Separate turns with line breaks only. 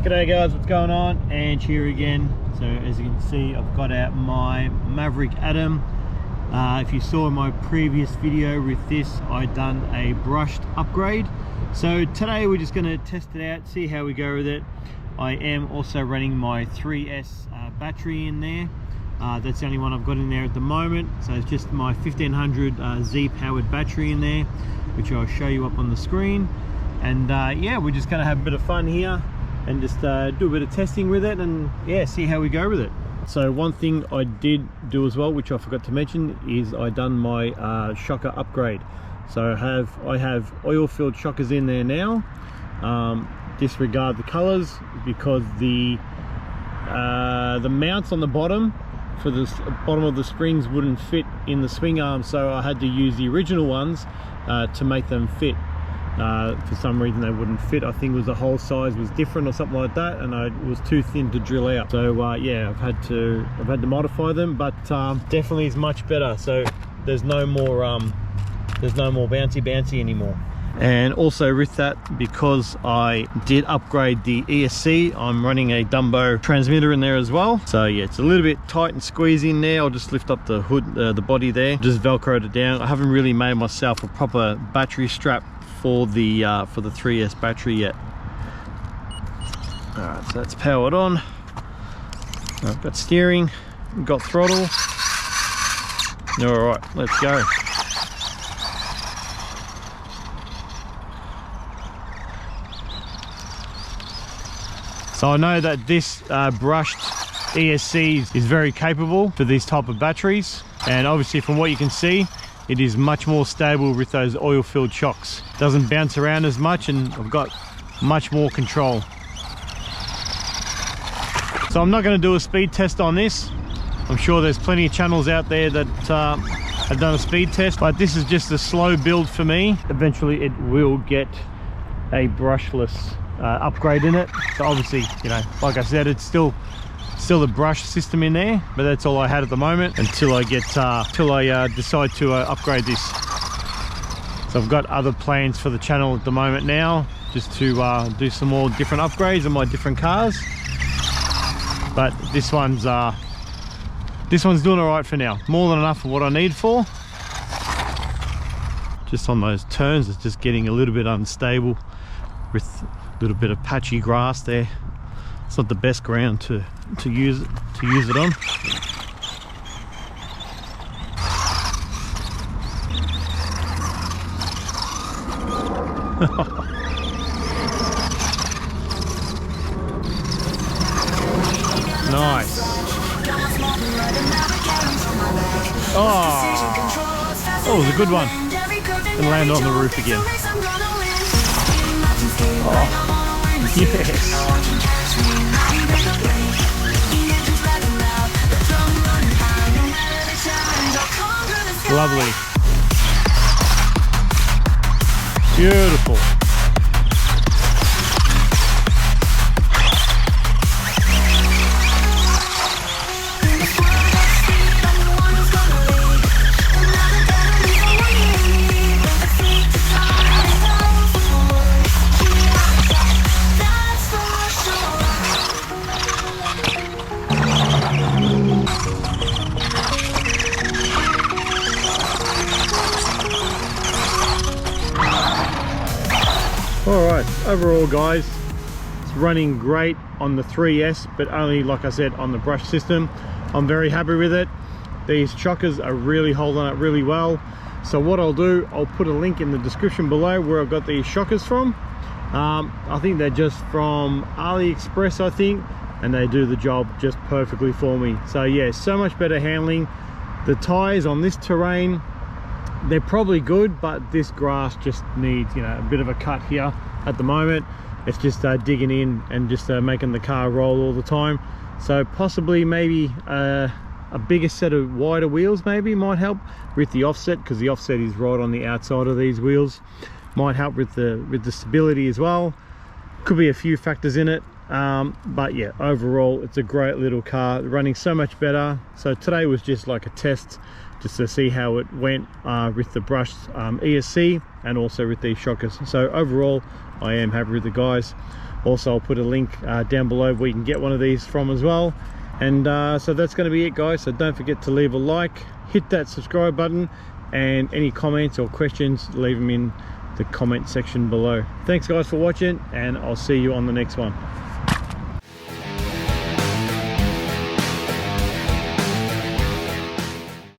G'day guys, what's going on? And here again. So as you can see, I've got out my Maverick Atom. If you saw my previous video with this, I'd done a brushed upgrade. So today we're just going to test it out, see how we go with it. I am also running my 3S battery in there. That's the only one I've got in there at the moment. So it's just my 1500 ZEEE powered battery in there, which I'll show you up on the screen. And yeah, we're just going to have a bit of fun here and just do a bit of testing with it and yeah, see how we go with it. So one thing I did do as well, which I forgot to mention, is I done my shocker upgrade. So I have oil filled shockers in there now. Disregard the colors because the mounts on the bottom for the bottom of the springs wouldn't fit in the swing arm, so I had to use the original ones to make them fit. For some reason they wouldn't fit. I think it was the hole size was different or something like that, and it was too thin to drill out. So yeah, I've had to modify them, but definitely is much better. So there's no more bouncy anymore. And also with that, because I did upgrade the ESC, I'm running a Dumbo transmitter in there as well. So yeah, it's a little bit tight and squeezy in there. I'll just lift up the hood, the body there, just velcroed it down. I haven't really made myself a proper battery strap for the 3S battery yet. All right, so that's powered on. I've got steering, got throttle. All right, let's go. So I know that this brushed ESC is very capable for these type of batteries, and obviously from what you can see, it is much more stable with those oil filled shocks. Doesn't bounce around as much, and I've got much more control. So I'm not going to do a speed test on this. I'm sure there's plenty of channels out there that have done a speed test, but this is just a slow build for me. Eventually it will get a brushless upgrade in it. So obviously, you know, like I said, it's still the brush system in there, but that's all I had at the moment until I decide to upgrade this. So I've got other plans for the channel at the moment now, just to do some more different upgrades on my different cars. But this one's doing all right for now. More than enough for what I need for. Just on those turns, it's just getting a little bit unstable with a little bit of patchy grass there. It's not the best ground to use it on. Nice. Oh, that was a good one. And land on the roof again. Oh, yes. Lovely. Beautiful. Alright, overall guys, it's running great on the 3S, but only, like I said, on the brush system. I'm very happy with it. These shockers are really holding up really well. So what I'll do, I'll put a link in the description below where I've got these shockers from. I think they're just from AliExpress, I think, and they do the job just perfectly for me. So yeah, so much better handling. The tires on this terrain, they're probably good, but this grass just needs, you know, a bit of a cut here at the moment. It's just digging in and just making the car roll all the time. So possibly maybe a bigger set of wider wheels maybe might help with the offset, because the offset is right on the outside of these wheels. Might help with the stability as well. Could be a few factors in it. But yeah, overall it's a great little car, running so much better. So today was just like a test, just to see how it went with the brushed ESC and also with these shockers. So overall I am happy with the guys. Also, I'll put a link down below where you can get one of these from as well. And so that's going to be it, guys. So don't forget to leave a like, hit that subscribe button, and any comments or questions, leave them in the comment section below. Thanks guys for watching, and I'll see you on the next one.